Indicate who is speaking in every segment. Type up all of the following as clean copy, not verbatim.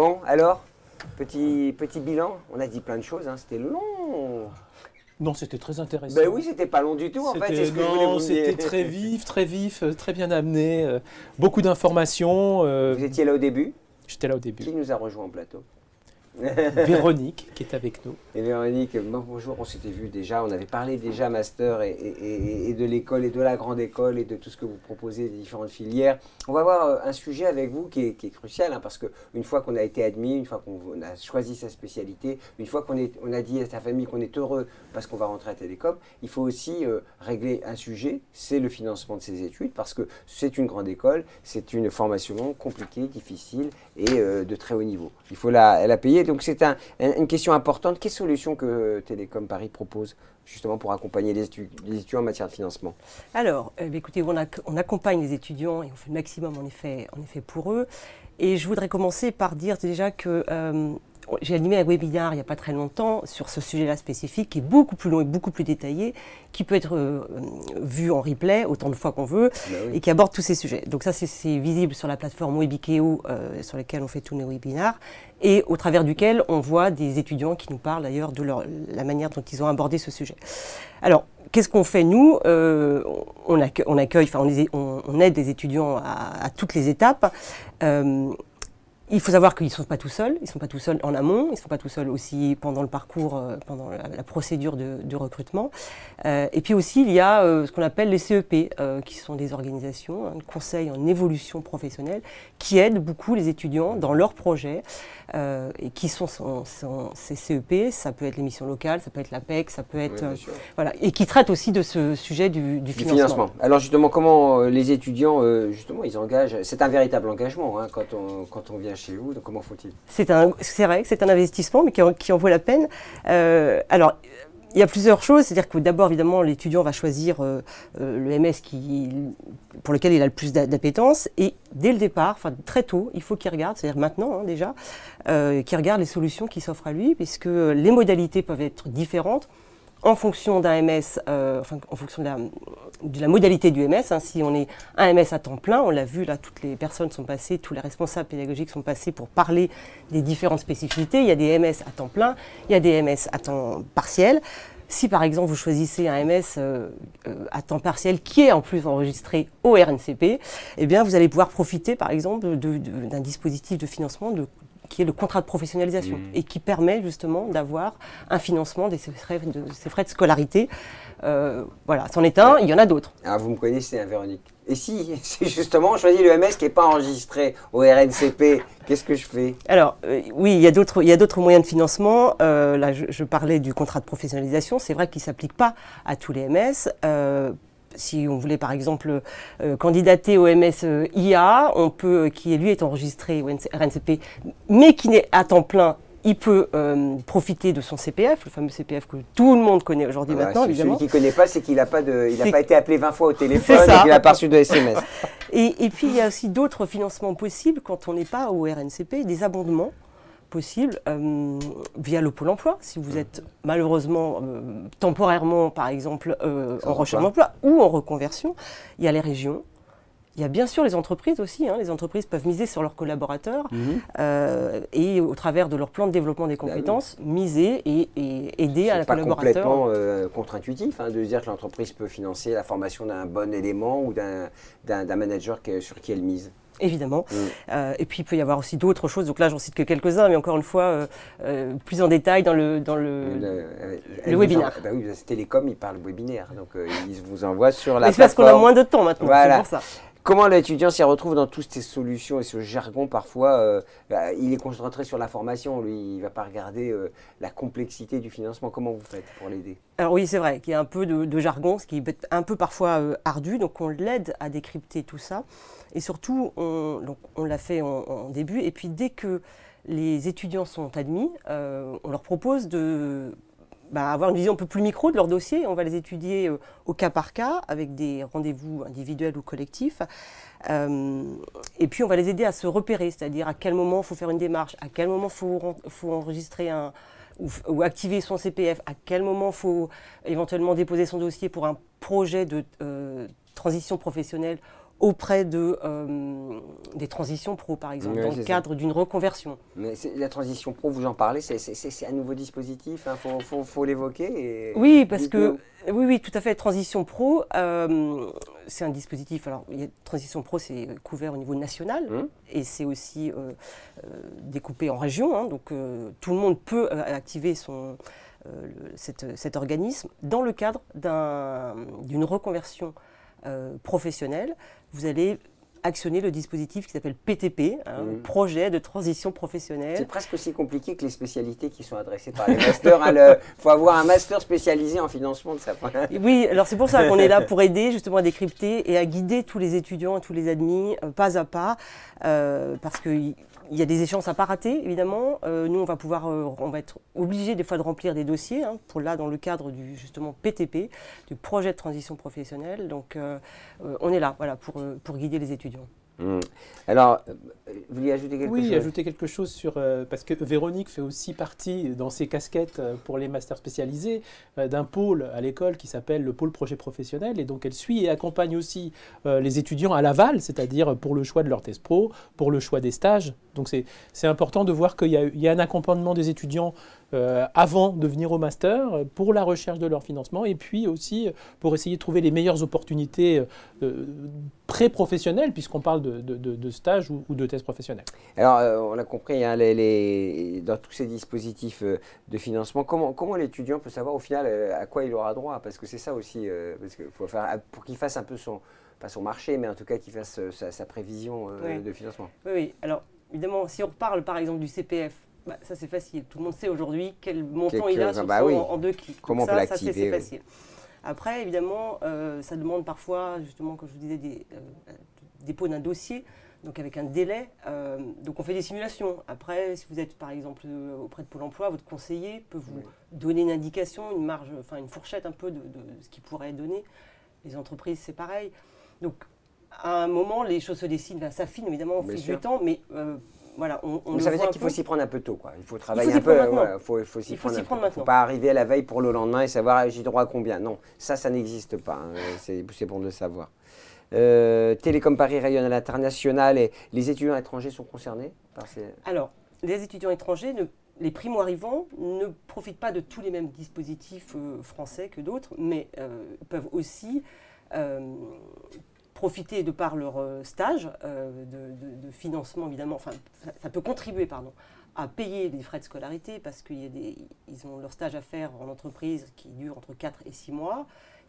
Speaker 1: Bon, alors, petit bilan. On a dit plein de choses, hein. C'était long.
Speaker 2: Non, c'était très intéressant.
Speaker 1: Ben oui, c'était pas long du tout, en fait.
Speaker 2: C'était très vif, très bien amené. Beaucoup d'informations.
Speaker 1: Vous étiez là au début?
Speaker 2: J'étais là au début.
Speaker 1: Qui nous a rejoint en plateau?
Speaker 2: Véronique, qui est avec nous.
Speaker 1: Et Véronique, bonjour, on s'était vu déjà, on avait parlé déjà master et de l'école et de la grande école et de tout ce que vous proposez, des différentes filières. On va voir un sujet avec vous qui est crucial, hein, parce qu'une fois qu'on a été admis, une fois qu'on a choisi sa spécialité, une fois on a dit à sa famille qu'on est heureux parce qu'on va rentrer à Télécom, il faut aussi régler un sujet, c'est le financement de ses études, parce que c'est une grande école, c'est une formation longue, compliquée, difficile et de très haut niveau. Il faut la payer. Donc c'est une question importante. Quelles solutions que Télécom Paris propose justement pour accompagner les étudiants en matière de financement?
Speaker 3: Alors, écoutez, on accompagne les étudiants et on fait le maximum en effet pour eux. Et je voudrais commencer par dire déjà que j'ai animé un webinaire il n'y a pas très longtemps sur ce sujet-là spécifique qui est beaucoup plus long et beaucoup plus détaillé, qui peut être vu en replay autant de fois qu'on veut et qui aborde tous ces sujets. Donc ça, c'est visible sur la plateforme Webikeo sur laquelle on fait tous nos webinaires et au travers duquel on voit des étudiants qui nous parlent d'ailleurs de la manière dont ils ont abordé ce sujet. Alors, qu'est-ce qu'on fait nous? On accueille, enfin on aide les étudiants à toutes les étapes. Il faut savoir qu'ils ne sont pas tout seuls, ils ne sont pas tout seuls en amont, ils ne sont pas tout seuls aussi pendant le parcours, pendant la procédure de recrutement. Et puis aussi, il y a ce qu'on appelle les CEP, qui sont des organisations, un conseil en évolution professionnelle, qui aident beaucoup les étudiants dans leurs projets. Et qui sont ces CEP, ça peut être les missions locales, ça peut être l'APEC, ça peut être... voilà, et qui traitent aussi de ce sujet du financement.
Speaker 1: Alors justement, comment les étudiants, justement, ils engagent? C'est un véritable engagement hein, quand on vient chez vous, donc comment faut-il? C'est
Speaker 3: vrai que c'est un investissement, mais qui en vaut la peine. Alors, il y a plusieurs choses, c'est-à-dire que d'abord, évidemment, l'étudiant va choisir le MS pour lequel il a le plus d'appétence, et dès le départ, enfin très tôt, il faut qu'il regarde, c'est-à-dire maintenant hein, déjà, qu'il regarde les solutions qui s'offrent à lui, puisque les modalités peuvent être différentes en fonction d'un MS, enfin en fonction de la modalité du MS. Hein. Si on est un MS à temps plein, on l'a vu là, toutes les personnes sont passées, tous les responsables pédagogiques sont passés pour parler des différentes spécificités. Il y a des MS à temps plein, il y a des MS à temps partiel. Si par exemple vous choisissez un MS à temps partiel qui est en plus enregistré au RNCP, eh bien vous allez pouvoir profiter par exemple d'un dispositif de financement qui est le contrat de professionnalisation et qui permet justement d'avoir un financement de ces frais de scolarité. Voilà, c'en est un, il y en a d'autres.
Speaker 1: Ah, vous me connaissez, hein, Véronique. Et si c'est justement on choisit le MS qui n'est pas enregistré au RNCP, qu'est-ce que je fais?
Speaker 3: Alors, oui, il y a d'autres moyens de financement. Là, je parlais du contrat de professionnalisation. C'est vrai qu'il ne s'applique pas à tous les MS. Si on voulait par exemple candidater au MS IA, qui lui est enregistré au RNCP, mais qui n'est à temps plein, il peut profiter de son CPF, le fameux CPF que tout le monde connaît aujourd'hui maintenant, évidemment.
Speaker 1: Celui qui ne connaît pas, c'est qu'il n'a pas été appelé 20 fois au téléphone et qu'il n'a pas reçu de SMS.
Speaker 3: Et puis il y a aussi d'autres financements possibles quand on n'est pas au RNCP, des abondements possible via le Pôle emploi, si vous êtes malheureusement temporairement, par exemple, en recherche d'emploi ou en reconversion. Il y a les régions, il y a bien sûr les entreprises aussi. Hein. Les entreprises peuvent miser sur leurs collaborateurs et au travers de leur plan de développement des compétences, miser et aider à la collaborateur.
Speaker 1: C'est pas complètement contre-intuitif hein, de dire que l'entreprise peut financer la formation d'un bon élément ou d'un manager sur qui elle mise.
Speaker 3: Évidemment. Et puis il peut y avoir aussi d'autres choses. Donc là, j'en cite que quelques-uns, mais encore une fois, plus en détail dans le webinaire.
Speaker 1: Bah oui, Télécom, il parle webinaire, donc il vous envoie sur la plateforme.
Speaker 3: C'est parce qu'on a moins de temps maintenant,
Speaker 1: voilà.
Speaker 3: C'est pour ça.
Speaker 1: Comment l'étudiant s'y retrouve dans toutes ces solutions et ce jargon parfois il est concentré sur la formation, lui, il ne va pas regarder la complexité du financement. Comment vous faites pour l'aider?
Speaker 3: Alors oui, c'est vrai qu'il y a un peu de jargon, ce qui est un peu parfois ardu, donc on l'aide à décrypter tout ça. Et surtout, on l'a fait en début, et puis dès que les étudiants sont admis, on leur propose avoir une vision un peu plus micro de leur dossier. On va les étudier au cas par cas, avec des rendez-vous individuels ou collectifs. Et puis on va les aider à se repérer, c'est-à-dire à quel moment il faut faire une démarche, à quel moment il faut enregistrer ou activer son CPF, à quel moment il faut éventuellement déposer son dossier pour un projet de transition professionnelle auprès de, des transitions pro, par exemple, dans le cadre d'une reconversion.
Speaker 1: Mais la transition pro, vous en parlez, c'est un nouveau dispositif, il faut l'évoquer.
Speaker 3: Oui, parce que, oui, tout à fait, transition pro, c'est un dispositif, alors transition pro, c'est couvert au niveau national, et c'est aussi découpé en régions, hein, donc tout le monde peut activer cet organisme dans le cadre d'une reconversion professionnelle. Vous allez actionner le dispositif qui s'appelle PTP, projet de transition professionnelle.
Speaker 1: C'est presque aussi compliqué que les spécialités qui sont adressées par les masters. Il faut avoir un master spécialisé en financement de ça.
Speaker 3: Oui, alors c'est pour ça qu'on est là pour aider justement à décrypter et à guider tous les étudiants et tous les admis pas à pas, parce qu'il y a des échéances à pas rater, évidemment. Nous, on va être obligés des fois de remplir des dossiers, pour là, dans le cadre du justement PTP, du projet de transition professionnelle. Donc, on est là, voilà, pour guider les étudiants.
Speaker 1: Alors, vous voulez ajouter quelque chose?
Speaker 2: Oui, ajouter quelque chose sur... parce que Véronique fait aussi partie, dans ses casquettes pour les masters spécialisés, d'un pôle à l'école qui s'appelle le pôle projet professionnel. Et donc, elle suit et accompagne aussi les étudiants à l'aval, c'est-à-dire pour le choix de leur thèse pro, pour le choix des stages. Donc, c'est important de voir qu'il y a un accompagnement des étudiants avant de venir au master, pour la recherche de leur financement et puis aussi pour essayer de trouver les meilleures opportunités pré-professionnelles, puisqu'on parle de stage ou de thèse professionnelle.
Speaker 1: Alors, on a compris, dans tous ces dispositifs de financement, comment l'étudiant peut savoir au final à quoi il aura droit? Parce que c'est ça aussi, parce qu'il faut faire, pour qu'il fasse un peu pas son marché, mais en tout cas qu'il fasse sa prévision de financement.
Speaker 3: Oui, alors évidemment, si on parle par exemple du CPF, ça c'est facile. Tout le monde sait aujourd'hui quel montant il a en 2 clics.
Speaker 1: Comment on peut l'activer?
Speaker 3: C'est facile. Après, évidemment, ça demande parfois, justement, comme je vous disais, dépôt d'un dossier, donc avec un délai. Donc on fait des simulations. Après, si vous êtes par exemple auprès de Pôle emploi, votre conseiller peut vous donner une indication, une marge, enfin une fourchette un peu de ce qu'il pourrait donner. Les entreprises, c'est pareil. Donc à un moment, les choses se dessinent, s'affinent évidemment au fil du temps, mais voilà,
Speaker 1: donc ça veut dire qu'il faut s'y prendre un peu tôt, quoi. Il faut travailler un peu. Il faut s'y prendre maintenant. Il ne faut pas arriver à la veille pour le lendemain et savoir j'ai droit à combien. Non, ça n'existe pas. C'est bon de le savoir. Télécom Paris rayonne à l'international et les étudiants étrangers sont concernés par ces...
Speaker 3: Alors, les étudiants étrangers, les primo-arrivants, ne profitent pas de tous les mêmes dispositifs français que d'autres, mais peuvent aussi profiter de par leur stage de financement, évidemment, enfin, ça peut contribuer, à payer les frais de scolarité parce qu'ils ont leur stage à faire en entreprise qui dure entre 4 et 6 mois.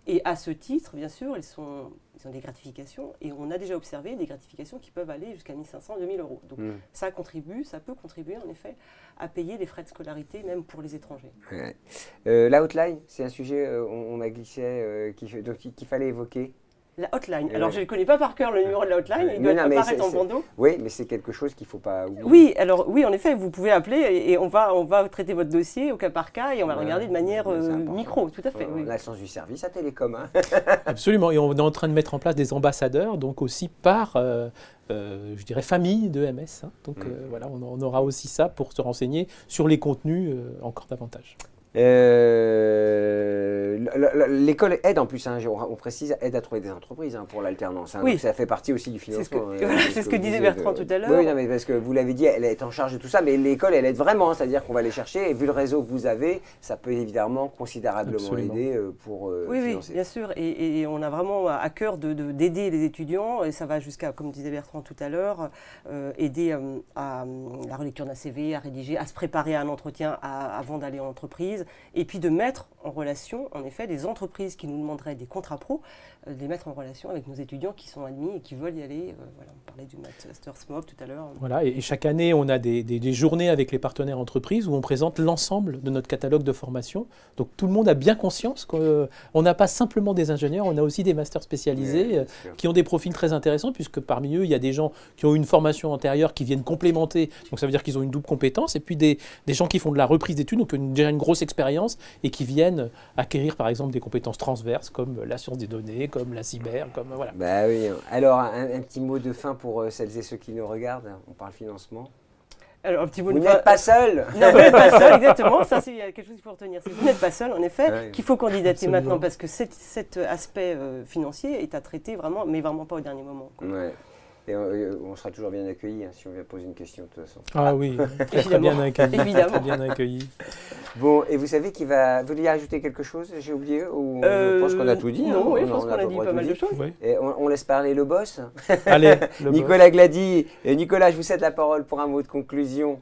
Speaker 3: Et à ce titre, bien sûr, ils ont des gratifications et on a déjà observé des gratifications qui peuvent aller jusqu'à 1 500, 2 000 euros. Donc ça peut contribuer en effet à payer les frais de scolarité, même pour les étrangers.
Speaker 1: Ouais. La hotline, c'est un sujet, on m'a glissé, qu'il fallait évoquer.
Speaker 3: La hotline. Alors, je ne connais pas par cœur le numéro de la hotline, il doit apparaître en bandeau.
Speaker 1: Oui, mais c'est quelque chose qu'il ne faut pas oublier.
Speaker 3: Oui, en effet, vous pouvez appeler et on va traiter votre dossier au cas par cas et on va regarder de manière micro, tout à fait.
Speaker 1: On a le sens du service à Télécom.
Speaker 2: Absolument, et on est en train de mettre en place des ambassadeurs, donc aussi par, je dirais, famille de MS. Donc voilà, on aura aussi ça pour se renseigner sur les contenus encore davantage.
Speaker 1: L'école aide en plus, on précise, aide à trouver des entreprises pour l'alternance. Donc ça fait partie aussi du financement.
Speaker 3: C'est ce que disait Bertrand tout à l'heure.
Speaker 1: Oui, non, mais parce que vous l'avez dit, elle est en charge de tout ça, mais l'école, elle aide vraiment. C'est-à-dire qu'on va les chercher et vu le réseau que vous avez, ça peut évidemment considérablement aider pour financer.
Speaker 3: Oui, bien sûr. Et on a vraiment à cœur d'aider les étudiants et ça va jusqu'à, comme disait Bertrand tout à l'heure, aider à la relecture d'un CV, à rédiger, à se préparer à un entretien avant d'aller en entreprise. Et puis de mettre en relation, en effet, des entreprises qui nous demanderaient des contrats pro, de les mettre en relation avec nos étudiants qui sont admis et qui veulent y aller. On parlait du Master SMOP tout à l'heure.
Speaker 2: Voilà, et chaque année, on a des journées avec les partenaires entreprises où on présente l'ensemble de notre catalogue de formation. Donc tout le monde a bien conscience qu'on n'a pas simplement des ingénieurs, on a aussi des masters spécialisés qui ont des profils très intéressants, puisque parmi eux, il y a des gens qui ont une formation antérieure qui viennent complémenter. Donc ça veut dire qu'ils ont une double compétence. Et puis des gens qui font de la reprise d'études, donc déjà une grosse expérience et qui viennent acquérir par exemple des compétences transverses comme la science des données, comme la cyber, comme voilà.
Speaker 1: Bah oui. Alors un petit mot de fin pour celles et ceux qui nous regardent. On parle financement.
Speaker 3: Alors, un petit mot
Speaker 1: Vous
Speaker 3: de
Speaker 1: n'êtes pas seul.
Speaker 3: Non, vous n'êtes pas seul, exactement. Ça, c'est quelque chose qu'il faut retenir. C'est que vous n'êtes pas seul, en effet,
Speaker 1: Ouais.
Speaker 3: qu'il faut candidater
Speaker 2: Absolument.
Speaker 3: maintenant parce que cet aspect financier est à traiter vraiment, mais vraiment pas au dernier moment, quoi.
Speaker 1: Ouais. Et on sera toujours bien accueillis si on vient poser une question de toute façon.
Speaker 2: Ah oui, très
Speaker 3: Évidemment.
Speaker 2: bien accueilli.
Speaker 3: Évidemment.
Speaker 2: Très bien accueilli.
Speaker 1: Bon, et vous savez qu'il va... Vous vouliez ajouter quelque chose? J'ai oublié ou je pense qu'on a tout dit.
Speaker 3: Non,
Speaker 1: hein.
Speaker 3: oui, je pense
Speaker 1: On
Speaker 3: qu'on a
Speaker 1: peu
Speaker 3: dit
Speaker 1: près
Speaker 3: pas
Speaker 1: tout
Speaker 3: mal de choses.
Speaker 2: Oui.
Speaker 1: Et on laisse parler le boss.
Speaker 2: Allez, le
Speaker 1: Nicolas Glady. Nicolas, je vous cède la parole pour un mot de conclusion.